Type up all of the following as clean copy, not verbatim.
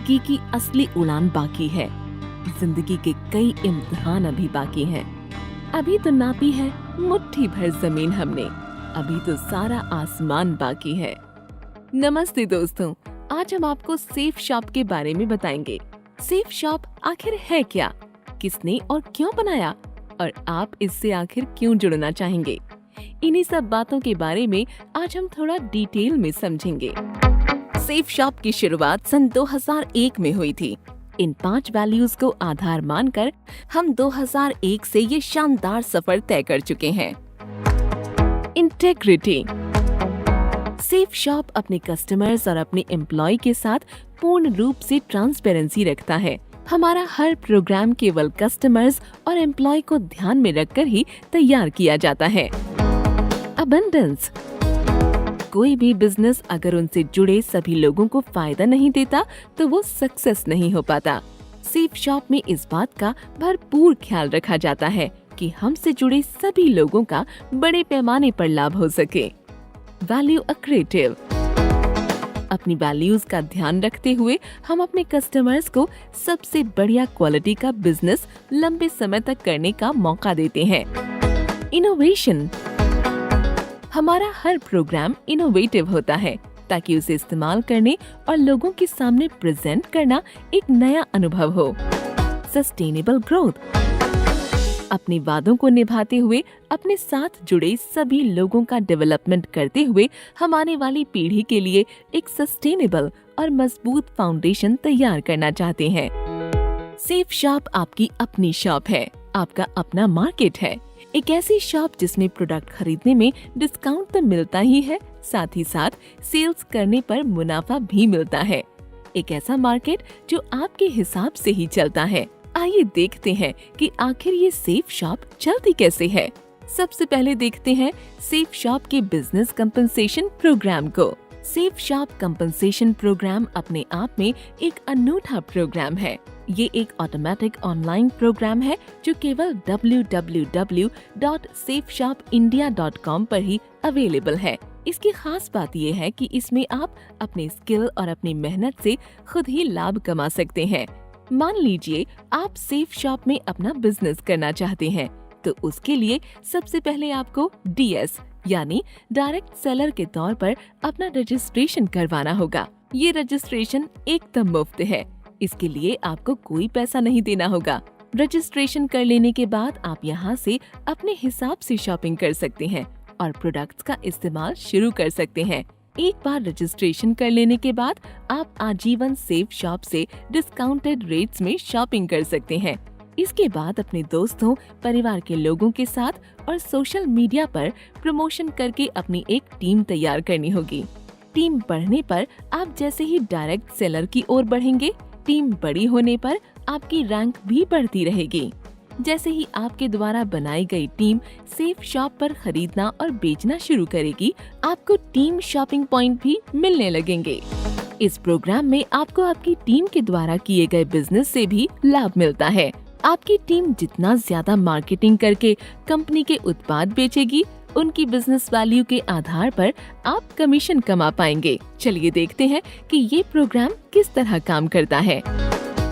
जिंदगी की असली उड़ान बाकी है। जिंदगी के कई इम्तिहान अभी बाकी हैं। अभी तो नापी है मुट्ठी भर जमीन हमने, अभी तो सारा आसमान बाकी है। नमस्ते दोस्तों, आज हम आपको सेफ शॉप के बारे में बताएंगे। सेफ शॉप आखिर है क्या, किसने और क्यों बनाया, और आप इससे आखिर क्यों जुड़ना चाहेंगे? इन्हीं सब बातों के बारे में आज हम थोड़ा डिटेल में समझेंगे। सेफ शॉप की शुरुआत सन 2001 में हुई थी। इन 5 वैल्यूज को आधार मानकर हम 2001 से ये शानदार सफर तय कर चुके हैं। इंटेग्रिटी। सेफ शॉप अपने कस्टमर्स और अपने एम्प्लॉय के साथ पूर्ण रूप से ट्रांसपेरेंसी रखता है। हमारा हर प्रोग्राम केवल कस्टमर्स और एम्प्लॉय को ध्यान में रखकर ही तैयार किया जाता है। अबंडेंस। कोई भी बिजनेस अगर उनसे जुड़े सभी लोगों को फायदा नहीं देता तो वो सक्सेस नहीं हो पाता। सेफ शॉप में इस बात का भरपूर ख्याल रखा जाता है कि हमसे जुड़े सभी लोगों का बड़े पैमाने पर लाभ हो सके। Value accretive. अपनी वैल्यूज का ध्यान रखते हुए हम अपने कस्टमर्स को सबसे बढ़िया क्वालिटी का बिजनेस लंबे समय तक करने का मौका देते हैं। इनोवेशन। हमारा हर प्रोग्राम इनोवेटिव होता है ताकि उसे इस्तेमाल करने और लोगों के सामने प्रेजेंट करना एक नया अनुभव हो। Sustainable growth. अपने वादों को निभाते हुए अपने साथ जुड़े सभी लोगों का डेवलपमेंट करते हुए हम आने वाली पीढ़ी के लिए एक सस्टेनेबल और मजबूत फाउंडेशन तैयार करना चाहते हैं। सेफ शॉप आपकी अपनी शॉप है, आपका अपना मार्केट है। एक ऐसी शॉप जिसमें प्रोडक्ट खरीदने में डिस्काउंट तो मिलता ही है, साथ ही साथ सेल्स करने पर मुनाफा भी मिलता है। एक ऐसा मार्केट जो आपके हिसाब से ही चलता है। आइए देखते हैं कि आखिर ये सेफ शॉप चलती कैसे है। सबसे पहले देखते हैं सेफ शॉप के बिजनेस कंपनसेशन प्रोग्राम को। सेफ शॉप कंपनसेशन प्रोग्राम अपने आप में एक अनूठा प्रोग्राम है। ये एक ऑटोमेटिक ऑनलाइन प्रोग्राम है जो केवल www.safeshopindia.com पर ही अवेलेबल है। इसकी खास बात ये है कि इसमें आप अपने स्किल और अपनी मेहनत से खुद ही लाभ कमा सकते हैं। मान लीजिए आप सेफ शॉप में अपना बिजनेस करना चाहते हैं, तो उसके लिए सबसे पहले आपको DS यानी डायरेक्ट सेलर के तौर पर अपना रजिस्ट्रेशन करवाना होगा। ये रजिस्ट्रेशन एकदम मुफ्त है, इसके लिए आपको कोई पैसा नहीं देना होगा। रजिस्ट्रेशन कर लेने के बाद आप यहाँ से अपने हिसाब से शॉपिंग कर सकते हैं और प्रोडक्ट्स का इस्तेमाल शुरू कर सकते हैं। एक बार रजिस्ट्रेशन कर लेने के बाद आप आजीवन सेफ शॉप से डिस्काउंटेड रेट्स में शॉपिंग कर सकते हैं। इसके बाद अपने दोस्तों, परिवार के लोगों के साथ और सोशल मीडिया पर प्रमोशन करके अपनी एक टीम तैयार करनी होगी। टीम बढ़ने पर आप जैसे ही डायरेक्ट सेलर की ओर बढ़ेंगे, टीम बड़ी होने पर आपकी रैंक भी बढ़ती रहेगी। जैसे ही आपके द्वारा बनाई गई टीम सेफ शॉप पर खरीदना और बेचना शुरू करेगी, आपको टीम शॉपिंग पॉइंट भी मिलने लगेंगे। इस प्रोग्राम में आपको आपकी टीम के द्वारा किए गए बिजनेस से भी लाभ मिलता है। आपकी टीम जितना ज्यादा मार्केटिंग करके कंपनी के उत्पाद बेचेगी, उनकी बिजनेस वैल्यू के आधार पर आप कमीशन कमा पाएंगे। चलिए देखते हैं कि ये प्रोग्राम किस तरह काम करता है।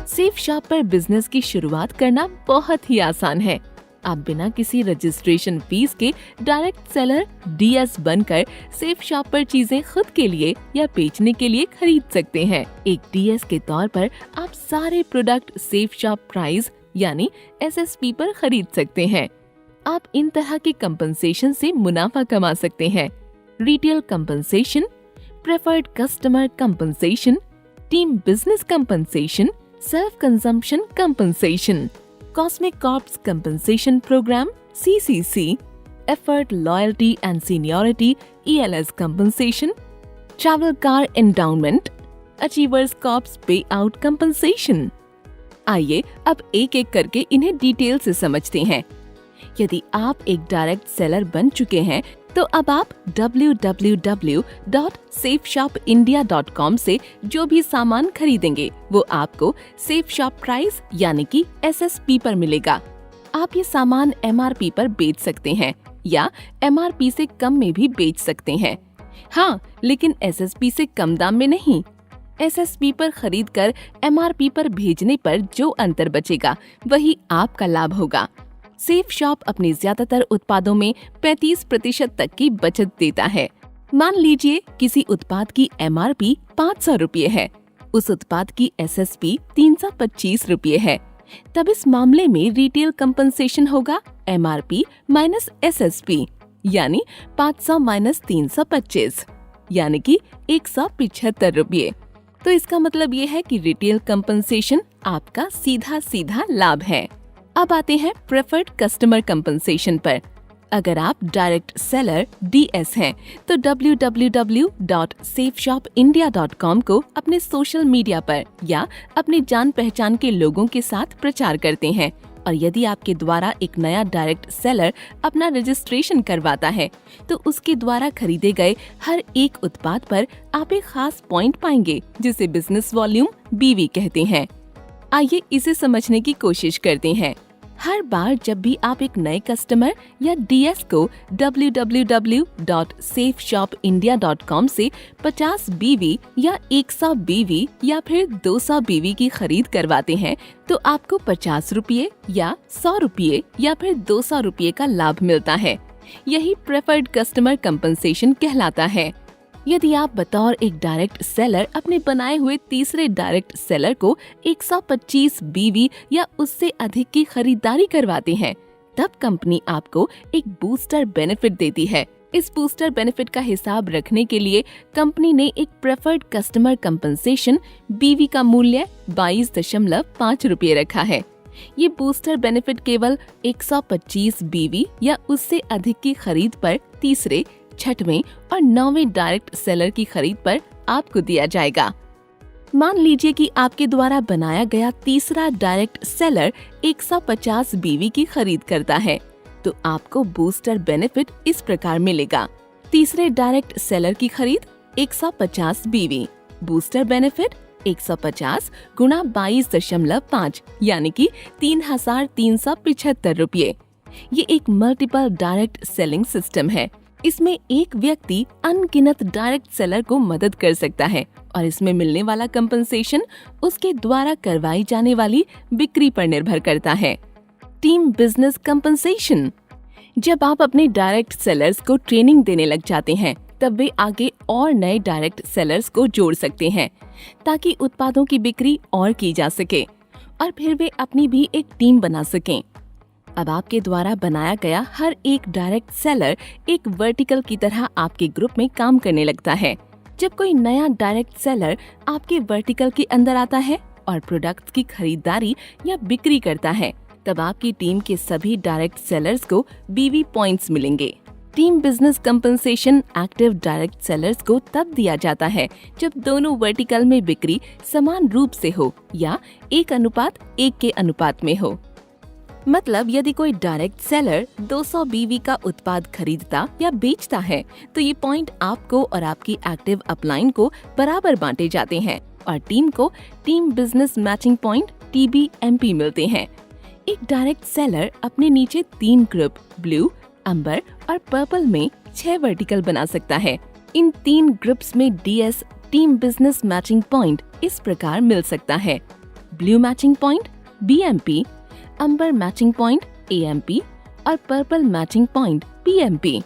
सेफ शॉप पर बिजनेस की शुरुआत करना बहुत ही आसान है। आप बिना किसी रजिस्ट्रेशन फीस के डायरेक्ट सेलर DS बनकर सेफ शॉप पर चीजें खुद के लिए या बेचने के लिए खरीद सकते हैं। एक DS के तौर पर आप सारे प्रोडक्ट सेफ शॉप प्राइस यानी SSP पर खरीद सकते हैं। आप इन तरह के कंपनसेशन से मुनाफा कमा सकते हैं। Retail compensation, preferred customer compensation, team business compensation, self consumption compensation, cosmic corps compensation programme CCC, effort loyalty and seniority ELS compensation, travel car endowment, achievers corps pay out compensation. आइए अब एक एक करके इन्हें डिटेल से समझते हैं। यदि आप एक डायरेक्ट सेलर बन चुके हैं तो अब आप www.safeshopindia.com से जो भी सामान खरीदेंगे वो आपको सेफ शॉप प्राइस यानी कि SSP पर मिलेगा। आप ये सामान MRP पर बेच सकते हैं या MRP से कम में भी बेच सकते हैं। हाँ, लेकिन SSP से कम दाम में नहीं। एसएसपी पर खरीद कर एमआरपी पर भेजने पर जो अंतर बचेगा वही आपका लाभ होगा। सेफ शॉप अपने ज्यादातर उत्पादों में 35% तक की बचत देता है। मान लीजिए किसी उत्पाद की एमआरपी 500 रुपये है, उस उत्पाद की एसएसपी 325 रुपये है, तब इस मामले में रिटेल कंपनसेशन होगा एमआरपी माइनस एसएसपी, यानी 500 माइनस 325, यानी कि 175 रुपये। तो इसका मतलब ये है कि रिटेल कंपनसेशन आपका सीधा सीधा लाभ है। अब आते हैं प्रेफर्ड कस्टमर कंपनसेशन पर। अगर आप डायरेक्ट सेलर डीएस हैं, तो www.safeshopindia.com को अपने सोशल मीडिया पर या अपने जान पहचान के लोगों के साथ प्रचार करते हैं, और यदि आपके द्वारा एक नया डायरेक्ट सेलर अपना रजिस्ट्रेशन करवाता है, तो उसके द्वारा खरीदे गए हर एक उत्पाद पर आप एक खास पॉइंट पाएंगे, जिसे बिजनेस वॉल्यूम बीवी कहते हैं। आइए इसे समझने की कोशिश करते हैं। हर बार जब भी आप एक नए कस्टमर या डीएस को www.safeshopindia.com से 50 बीवी या 100 बीवी या फिर 200 बीवी की खरीद करवाते हैं, तो आपको 50 रुपये या 100 रुपये या फिर 200 रुपये का लाभ मिलता है। यही प्रेफर्ड कस्टमर कंपनसेशन कहलाता है। यदि आप बतौर एक डायरेक्ट सेलर अपने बनाए हुए तीसरे डायरेक्ट सेलर को 125 बीवी या उससे अधिक की खरीदारी करवाते हैं, तब कंपनी आपको एक बूस्टर बेनिफिट देती है। इस बूस्टर बेनिफिट का हिसाब रखने के लिए कंपनी ने एक प्रेफर्ड कस्टमर कंपनसेशन बीवी का मूल्य 22.5 रुपये रखा है। ये बूस्टर बेनिफिट केवल 125 बीवी या उससे अधिक की खरीद पर तीसरे, छठवें और 9वें डायरेक्ट सेलर की खरीद पर आपको दिया जाएगा। मान लीजिए कि आपके द्वारा बनाया गया तीसरा डायरेक्ट सेलर 150 बीवी की खरीद करता है, तो आपको बूस्टर बेनिफिट इस प्रकार मिलेगा। तीसरे डायरेक्ट सेलर की खरीद 150 बीवी, बूस्टर बेनिफिट 150 गुणा 22.5 यानी कि 3,375 रुपये। ये एक मल्टीपल डायरेक्ट सेलिंग सिस्टम है। इसमें एक व्यक्ति अनगिनत डायरेक्ट सेलर को मदद कर सकता है, और इसमें मिलने वाला कंपनसेशन उसके द्वारा करवाई जाने वाली बिक्री पर निर्भर करता है। Team business compensation. जब आप अपने डायरेक्ट सेलर्स को ट्रेनिंग देने लग जाते हैं, तब वे आगे और नए डायरेक्ट सेलर्स को जोड़ सकते हैं, ताकि उत्पादों की बिक्री और की जा सके, और फिर वे अपनी भी एक टीम बना सकें। अब आपके द्वारा बनाया गया हर एक डायरेक्ट सेलर एक वर्टिकल की तरह आपके ग्रुप में काम करने लगता है। जब कोई नया डायरेक्ट सेलर आपके वर्टिकल के अंदर आता है और प्रोडक्ट्स की खरीदारी या बिक्री करता है, तब आपकी टीम के सभी डायरेक्ट सेलर्स को बीवी पॉइंट्स मिलेंगे। Team business compensation active direct sellers को तब दिया जाता है जब दोनों वर्टिकल में बिक्री समान रूप से हो या 1:1 के अनुपात में हो। मतलब यदि कोई डायरेक्ट सेलर 200 बीवी का उत्पाद खरीदता या बेचता है, तो ये पॉइंट आपको और आपकी एक्टिव अपलाइन को बराबर बांटे जाते हैं, और टीम को team business matching point TBMP मिलते हैं। एक डायरेक्ट सेलर अपने नीचे 3 ग्रुप ब्लू, अंबर और पर्पल में 6 वर्टिकल बना सकता है। इन 3 ग्रुप्स में DS team business matching point इस प्रकार मिल सकता है: ब्लू मैचिंग पॉइंट BMP, अंबर मैचिंग पॉइंट AMP और पर्पल मैचिंग पॉइंट PMP।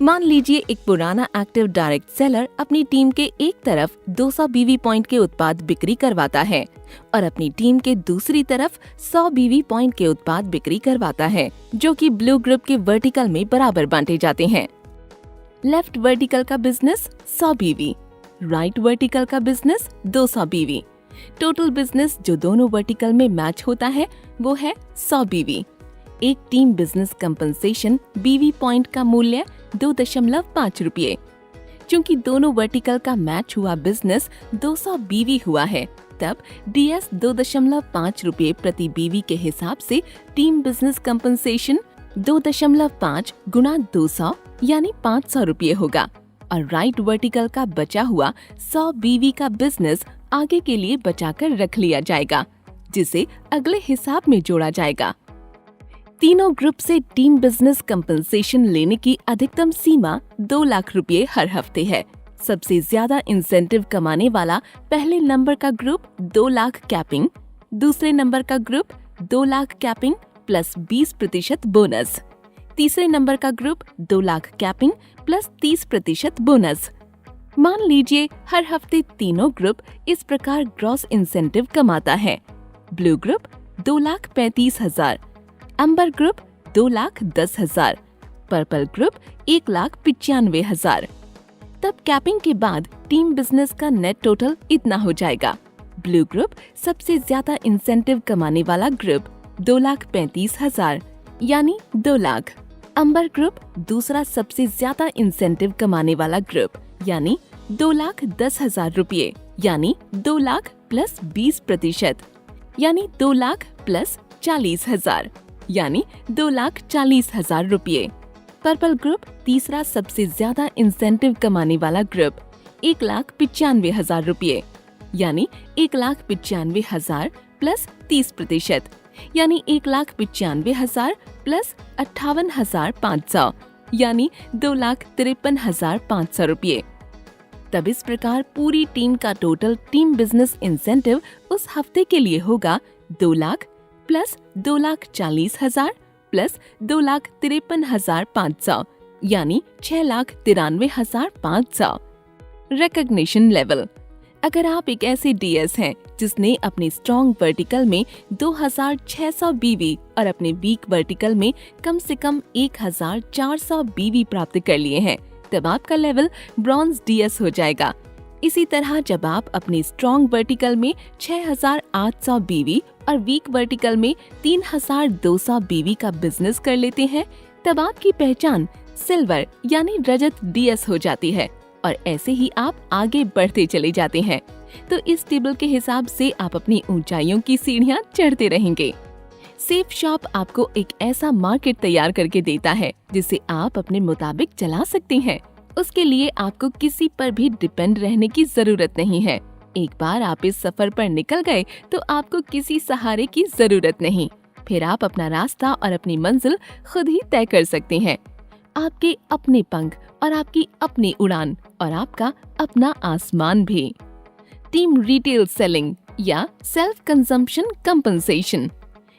मान लीजिए एक पुराना एक्टिव डायरेक्ट सेलर अपनी टीम के एक तरफ 200 बीवी पॉइंट के उत्पाद बिक्री करवाता है और अपनी टीम के दूसरी तरफ 100 बीवी पॉइंट के उत्पाद बिक्री करवाता है, जो कि ब्लू ग्रुप के वर्टिकल में बराबर बांटे जाते हैं। लेफ्ट वर्टिकल का बिजनेस 100 बीवी, राइट वर्टिकल का बिजनेस 200 बीवी। टोटल बिजनेस जो दोनों वर्टिकल में मैच होता है वो है 100 बीवी। एक टीम बिजनेस कंपनसेशन बीवी पॉइंट का मूल्य 2.5 रुपये। चूँकि दोनों वर्टिकल का मैच हुआ बिजनेस 200 बीवी हुआ है, तब DS 2.5 रुपये प्रति बीवी के हिसाब से टीम बिजनेस कंपनसेशन 2.5 गुणा 200 यानी 500 रुपये होगा, और राइट वर्टिकल का बचा हुआ 100 बीवी का बिजनेस आगे के लिए बचाकर रख लिया जाएगा, जिसे अगले हिसाब में जोड़ा जाएगा। तीनों ग्रुप से टीम बिजनेस कंपनसेशन लेने की अधिकतम सीमा 2 लाख रुपए हर हफ्ते है। सबसे ज्यादा इंसेंटिव कमाने वाला पहले नंबर का ग्रुप 2 लाख कैपिंग, दूसरे नंबर का group 2 lakh capping plus 20% bonus, तीसरे नंबर का group 2 lakh capping plus 30% bonus. मान लीजिए हर हफ्ते तीनों ग्रुप इस प्रकार ग्रॉस इंसेंटिव कमाता है। ब्लू ग्रुप 2,35,000, अंबर ग्रुप 2,10,000, पर्पल ग्रुप 1,95,000। तब कैपिंग के बाद टीम बिजनेस का नेट टोटल इतना हो जाएगा। ब्लू ग्रुप सबसे ज्यादा इंसेंटिव कमाने वाला ग्रुप 2,35,000 यानी 2 लाख। अंबर ग्रुप दूसरा सबसे ज्यादा इंसेंटिव कमाने वाला ग्रुप यानी 2,10,000 रुपये यानी 2 लाख प्लस 20% यानी 2 लाख प्लस 40,000 यानी 2,40,000 रुपये। पर्पल ग्रुप तीसरा सबसे ज्यादा इंसेंटिव कमाने वाला ग्रुप 1,95,000 रुपये यानी 1,95,000 प्लस 30% यानी 1,95,000 प्लस 58,500 यानी 2,53,500 रुपये। तब इस प्रकार पूरी टीम का टोटल टीम बिजनेस इंसेंटिव उस हफ्ते के लिए होगा 2 लाख प्लस 2,40,000 प्लस 2,53,500 यानी 6,93,500। Recognition level. अगर आप एक ऐसे डीएस हैं जिसने अपने स्ट्रॉन्ग वर्टिकल में 2,600 बीवी और अपने वीक वर्टिकल में कम से कम 1,400 बीवी प्राप्त कर लिए हैं, तब आपका लेवल ब्रॉन्ज डीएस हो जाएगा। इसी तरह जब आप अपने स्ट्रॉन्ग वर्टिकल में 6,800 बीवी और वीक वर्टिकल में 3,200 बीवी का बिजनेस कर लेते हैं, तब आपकी पहचान सिल्वर यानी रजत डीएस हो जाती है और ऐसे ही आप आगे बढ़ते चले जाते हैं। तो इस टेबल के हिसाब से आप अपनी ऊंचाइयों की सीढ़ियां चढ़ते रहेंगे। सेफ शॉप आपको एक ऐसा मार्केट तैयार करके देता है जिसे आप अपने मुताबिक चला सकते हैं। उसके लिए आपको किसी पर भी डिपेंड रहने की जरूरत नहीं है। एक बार आप इस सफर पर निकल गए तो आपको किसी सहारे की जरूरत नहीं। फिर आप अपना रास्ता और अपनी मंजिल खुद ही तय कर सकते हैं। आपके अपने पंख और आपकी अपनी उड़ान और आपका अपना आसमान भी। टीम रिटेल सेलिंग या सेल्फ कंजम्पशन कंपनसेशन।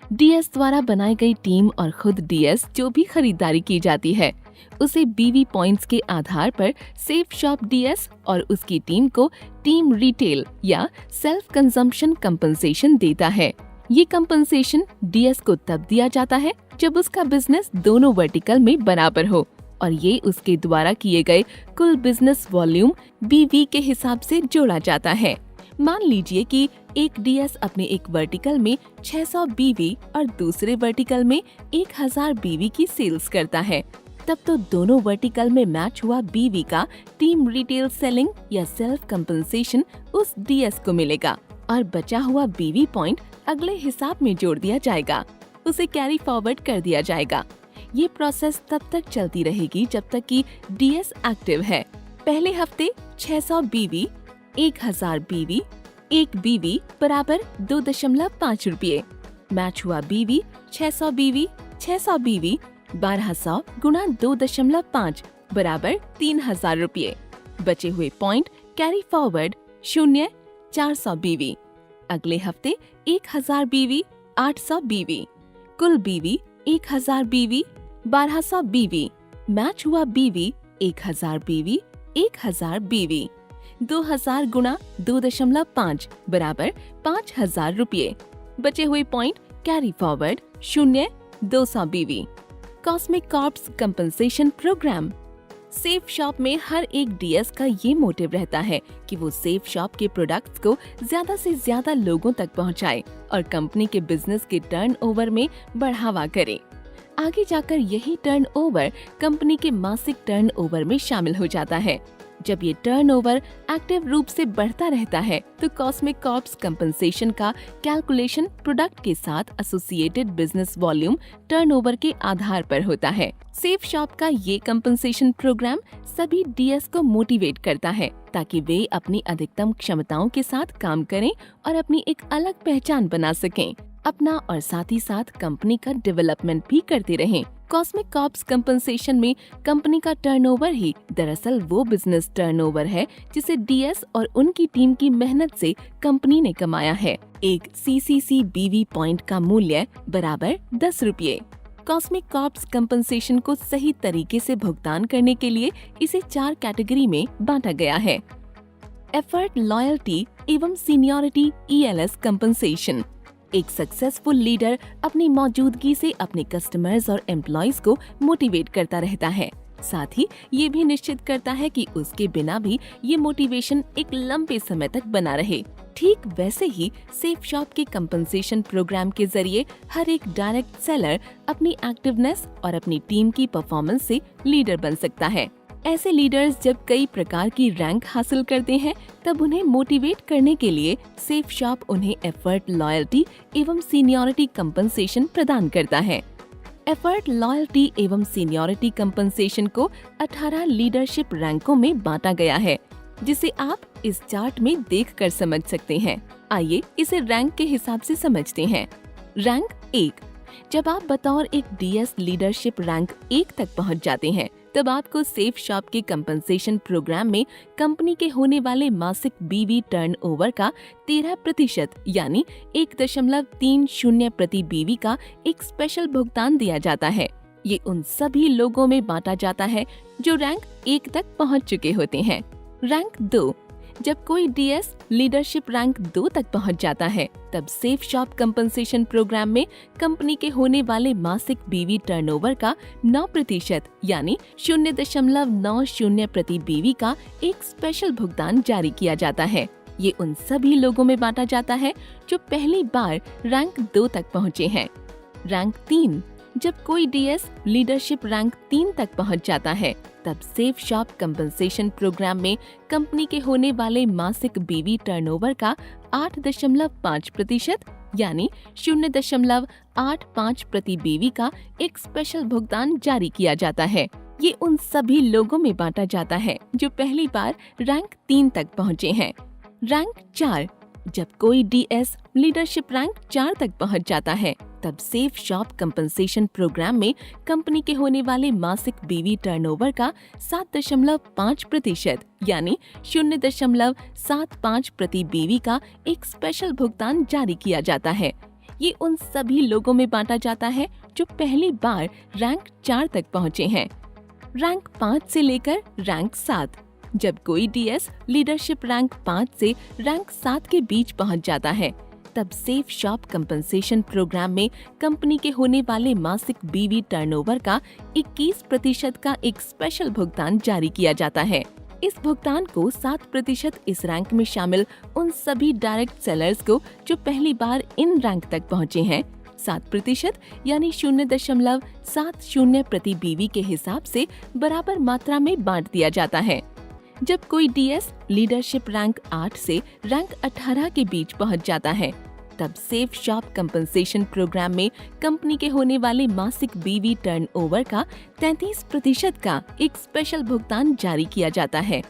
डीएस द्वारा बनाई गई टीम और खुद डीएस जो भी खरीदारी की जाती है उसे बीवी पॉइंट्स के आधार पर सेफ शॉप डीएस और उसकी टीम को टीम रिटेल या सेल्फ कंजम्पशन कंपनसेशन देता है। ये कंपनसेशन डीएस को तब दिया जाता है जब उसका बिजनेस दोनों वर्टिकल में बराबर हो और ये उसके द्वारा किए गए कुल बिजनेस वॉल्यूम बीवी के हिसाब से जोड़ा जाता है। मान लीजिए कि एक डीएस अपने एक वर्टिकल में 600 बीवी और दूसरे वर्टिकल में 1,000 बीवी की सेल्स करता है, तब तो दोनों वर्टिकल में मैच हुआ बीवी का टीम रिटेल सेलिंग या सेल्फ कंपनसेशन उस डीएस को मिलेगा और बचा हुआ बीवी पॉइंट अगले हिसाब में जोड़ दिया जाएगा, उसे कैरी फॉरवर्ड कर दिया जाएगा। ये प्रोसेस तब तक चलती रहेगी जब तक कि डीएस एक्टिव है। पहले हफ्ते 600 बीवी, 1,000 बीवी, 1 बीवी बराबर 2.5 रुपये। मैच हुआ बीवी 600 बीवी, 600 बीवी 1200 गुणा 2.5 बराबर 3,000 रुपये। बचे हुए पॉइंट कैरी फॉरवर्ड 400 बीवी। अगले हफ्ते 1,000 बीवी, 800 बीवी, कुल बीवी 1,000 बीवी, 1200 बीवी। मैच हुआ बीवी 1,000 बीवी, 1,000 बीवी। 2,000 गुणा 2.5 बराबर 5,000 रुपये। बचे हुए point carry forward 200 BV. Cosmic corps compensation programme. Safe shop में हर एक डीएस का ये मोटिव रहता है कि वो सेफ शॉप के प्रोडक्ट्स को ज्यादा से ज्यादा लोगों तक पहुंचाए और कंपनी के बिजनेस के टर्नओवर में बढ़ावा करे। आगे जाकर यही टर्नओवर कंपनी के मासिक टर्नओवर में शामिल हो जाता है। जब ये टर्नओवर एक्टिव रूप से बढ़ता रहता है तो कॉस्मिक कॉर्प्स कंपनसेशन का कैलकुलेशन प्रोडक्ट के साथ एसोसिएटेड बिजनेस वॉल्यूम टर्नओवर के आधार पर होता है। सेफ शॉप का ये कंपनसेशन प्रोग्राम सभी डीएस को मोटिवेट करता है ताकि वे अपनी अधिकतम क्षमताओं के साथ काम करें और अपनी एक अलग पहचान बना सकें। अपना और साथ ही साथ कंपनी का डेवलपमेंट भी करते रहें। कॉस्मिक कॉर्प्स कंपनसेशन में कंपनी का टर्नओवर ही दरअसल वो बिजनेस टर्नओवर है जिसे डीएस और उनकी टीम की मेहनत से कंपनी ने कमाया है। एक CCC BV पॉइंट का मूल्य बराबर 10 रुपये। कॉस्मिक कॉर्प्स कंपनसेशन को सही तरीके से भुगतान करने के लिए इसे 4 कैटेगरी में बांटा गया है। एफर्ट, लॉयल्टी एवं सीनियरिटी ELS कंपनसेशन। एक सक्सेसफुल लीडर अपनी मौजूदगी से अपने कस्टमर्स और एम्प्लॉइज को मोटिवेट करता रहता है, साथ ही ये भी निश्चित करता है कि उसके बिना भी ये मोटिवेशन एक लंबे समय तक बना रहे। ठीक वैसे ही सेफ शॉप के कंपनसेशन प्रोग्राम के जरिए हर एक डायरेक्ट सेलर अपनी एक्टिवनेस और अपनी टीम की परफॉर्मेंस से लीडर बन सकता है। ऐसे लीडर्स जब कई प्रकार की रैंक हासिल करते हैं तब उन्हें मोटिवेट करने के लिए सेफ शॉप उन्हें एफर्ट, लॉयल्टी एवं सीनियरिटी कंपनसेशन प्रदान करता है। एफर्ट, लॉयल्टी एवं सीनियरिटी कंपनसेशन को 18 लीडरशिप रैंकों में बांटा गया है, जिसे आप इस चार्ट में देखकर समझ सकते हैं। आइए इसे रैंक के हिसाब से समझते हैं। रैंक 1। जब आप बतौर एक डीएस लीडरशिप रैंक 1 तक पहुंच जाते हैं तब आपको सेफ शॉप के कंपनसेशन प्रोग्राम में कंपनी के होने वाले मासिक BV टर्नओवर का 13% यानी 1.30 प्रति BV का एक स्पेशल भुगतान दिया जाता है। ये उन सभी लोगों में बांटा जाता है जो रैंक 1 तक पहुंच चुके होते हैं। रैंक 2। जब कोई डीएस लीडरशिप रैंक 2 तक पहुंच जाता है तब सेफ शॉप कंपनसेशन प्रोग्राम में कंपनी के होने वाले मासिक BV टर्नओवर का 9% यानी 0.90 प्रति BV का एक स्पेशल भुगतान जारी किया जाता है। ये उन सभी लोगों में बांटा जाता है जो पहली बार रैंक 2 तक पहुँचे हैं। रैंक 3। जब कोई डीएस लीडरशिप रैंक 3 तक पहुंच जाता है तब सेफ शॉप कंपनसेशन प्रोग्राम में कंपनी के होने वाले मासिक BV टर्नओवर का 8.5% यानी 0.85 प्रति BV का एक स्पेशल भुगतान जारी किया जाता है। ये उन सभी लोगों में बांटा जाता है जो पहली बार रैंक 3 तक पहुंचे हैं। रैंक 4। जब कोई डीएस लीडरशिप रैंक 4 तक पहुंच जाता है तब सेफ शॉप कंपनसेशन प्रोग्राम में कंपनी के होने वाले मासिक BV टर्नओवर का 7.5% यानी 0.75 प्रति BV का एक स्पेशल भुगतान जारी किया जाता है। ये उन सभी लोगों में बांटा जाता है जो पहली बार रैंक 4 तक पहुंचे हैं। रैंक 5 से लेकर रैंक 7। जब कोई डीएस लीडरशिप रैंक 5 से रैंक 7 के बीच पहुंच जाता है तब सेफ शॉप कंपनसेशन प्रोग्राम में कंपनी के होने वाले मासिक BV टर्नओवर का 21% का एक स्पेशल भुगतान जारी किया जाता है। इस भुगतान को 7% इस रैंक में शामिल उन सभी डायरेक्ट सेलर्स को जो पहली बार इन रैंक तक पहुंचे हैं 7% यानी 0.70 प्रति BV के हिसाब से बराबर मात्रा में बांट दिया जाता है। जब कोई डीएस लीडरशिप रैंक 8 से रैंक 18 के बीच पहुंच जाता है तब सेफ शॉप कंपनसेशन प्रोग्राम में कंपनी के होने वाले मासिक BV टर्नओवर का 33% का एक स्पेशल भुगतान जारी किया जाता है।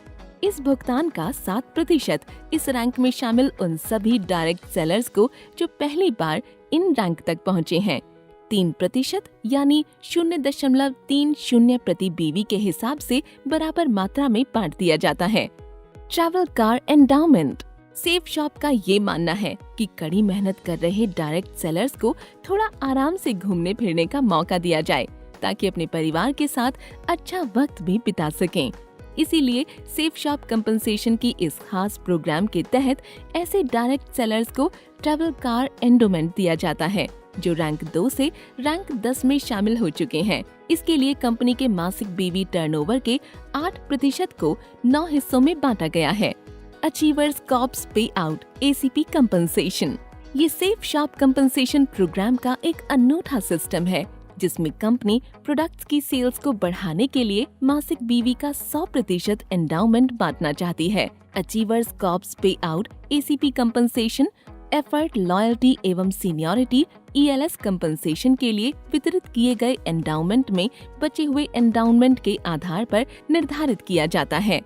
इस भुगतान का 7% इस रैंक में शामिल उन सभी डायरेक्ट सेलर्स को जो पहली बार इन रैंक तक पहुंचे हैं 3% यानी 0.30 प्रति BV के हिसाब से बराबर मात्रा में बांट दिया जाता है। Travel car endowment. Safe shop का ये मानना है कि कड़ी मेहनत कर रहे डायरेक्ट सेलर्स को थोड़ा आराम से घूमने फिरने का मौका दिया जाए ताकि अपने परिवार के साथ अच्छा वक्त भी बिता सकें। इसीलिए सेफ शॉप कंपनसेशन की इस खास प्रोग्राम के तहत ऐसे डायरेक्ट सेलर्स को ट्रैवल कार एंडोमेंट दिया जाता है जो रैंक 2 से रैंक 10 में शामिल हो चुके हैं। इसके लिए कंपनी के मासिक BV टर्नओवर के 8% को 9 हिस्सों में बांटा गया है। Achievers corps pay out ACP compensation. ये सेफ शॉप कंपनसेशन प्रोग्राम का एक अनूठा सिस्टम है जिसमें कंपनी प्रोडक्ट्स की सेल्स को बढ़ाने के लिए मासिक BV का 100% एंडाउमेंट बांटना चाहती है। Achievers corps pay out ACP compensation effort, loyalty एवं सीनियरिटी ELS कंपनसेशन के लिए वितरित किए गए एंडाउमेंट में बचे हुए एंडाउमेंट के आधार पर निर्धारित किया जाता है।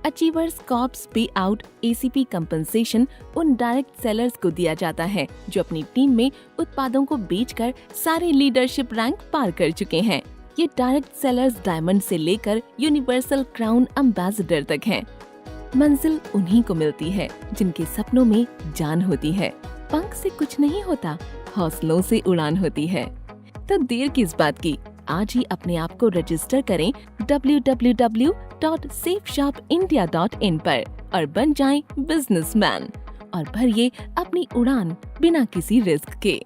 Achievers corps pay out ACP compensation उन डायरेक्ट सेलर्स को दिया जाता है जो अपनी टीम में उत्पादों को बेचकर सारे लीडरशिप रैंक पार कर चुके हैं। ये डायरेक्ट सेलर्स डायमंड से लेकर यूनिवर्सल क्राउन एम्बेसडर तक हैं। मंजिल उन्हीं को मिलती है जिनके सपनों में जान होती है। पंख से कुछ नहीं होता, हौसलों से उड़ान होती है। तो देर किस बात की, आज ही अपने आप को रजिस्टर करें www.safeshopindia.in पर और बन जाएं बिजनेसमैन और भरिए अपनी उड़ान बिना किसी रिस्क के।